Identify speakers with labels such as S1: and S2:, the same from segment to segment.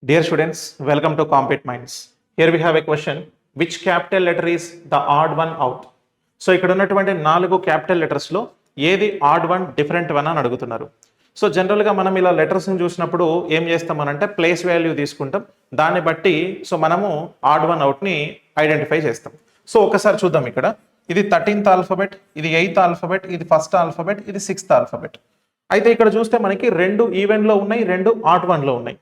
S1: Dear students, welcome to Compete Minds. Here we have a question. Which capital letter is the odd one out? So ఇక్కడ ఉన్నటువంటి 4 capital లెటర్స్లో ఏది odd one different one అని అడుగుతున్నారు. So జనరల్గా మనం ఇలా లెటర్స్ని చూసినప్పుడు ఏం చేస్తామనంటే ప్లేస్ వాల్యూ తీసుకుంటాం. దాన్ని బట్టి సో మనము ఆడ్ వన్ అవుట్ని ఐడెంటిఫై చేస్తాం. సో ఒకసారి చూద్దాం. ఇక్కడ ఇది 13th ఆల్ఫాబెట్, ఇది 8th ఆల్ఫాబెట్, ఇది 1st ఆల్ఫాబెట్, ఇది 6th ఆల్ఫాబెట్. అయితే ఇక్కడ చూస్తే మనకి 2 ఈవెన్లో ఉన్నాయి, 2 ఆడ్ వన్లో ఉన్నాయి.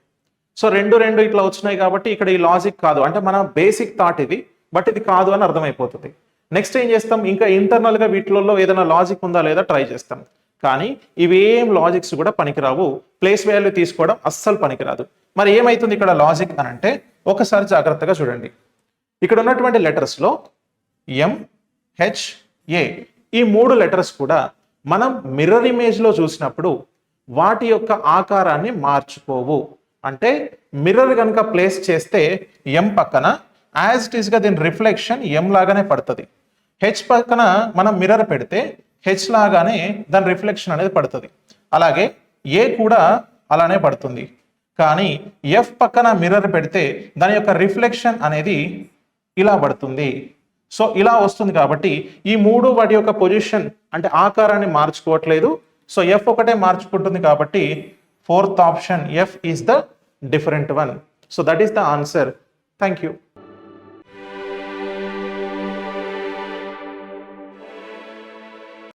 S1: సో రెండు ఇట్లా వచ్చినాయి కాబట్టి ఇక్కడ ఈ లాజిక్ కాదు, అంటే మన బేసిక్ థాట్ ఇది, బట్ ఇది కాదు అని అర్థమైపోతుంది. నెక్స్ట్ ఏం చేస్తాం, ఇంకా ఇంటర్నల్గా వీటిలో ఏదైనా లాజిక్ ఉందా లేదా ట్రై చేస్తాం. కానీ ఇవేం లాజిక్స్ కూడా పనికిరావు, ప్లేస్ వాల్యూ తీసుకోవడం అస్సలు పనికిరాదు. మరి ఏమైతుంది ఇక్కడ లాజిక్ అని అంటే ఒకసారి జాగ్రత్తగా చూడండి. ఇక్కడ ఉన్నటువంటి లెటర్స్లో MHA ఈ 3 లెటర్స్ కూడా మనం మిర్రర్ ఇమేజ్లో చూసినప్పుడు వాటి యొక్క ఆకారాన్ని మార్చుకోవు. అంటే మిర్రర్ కనుక ప్లేస్ చేస్తే ఎం పక్కన యాజ్ ఇట్ ఈస్గా దీని రిఫ్లెక్షన్ ఎం లాగానే పడుతుంది. హెచ్ పక్కన మనం మిర్రర్ పెడితే హెచ్ లాగానే దాని రిఫ్లెక్షన్ అనేది పడుతుంది. అలాగే ఏ కూడా అలానే పడుతుంది. కానీ ఎఫ్ పక్కన మిర్రర్ పెడితే దాని యొక్క రిఫ్లెక్షన్ అనేది ఇలా పడుతుంది. సో ఇలా వస్తుంది కాబట్టి ఈ 3 వాటి యొక్క పొజిషన్ అంటే ఆకారాన్ని మార్చుకోవట్లేదు. సో ఎఫ్ ఒకటే మార్చుకుంటుంది కాబట్టి 4th option F is the different one. So that is the answer. Thank you.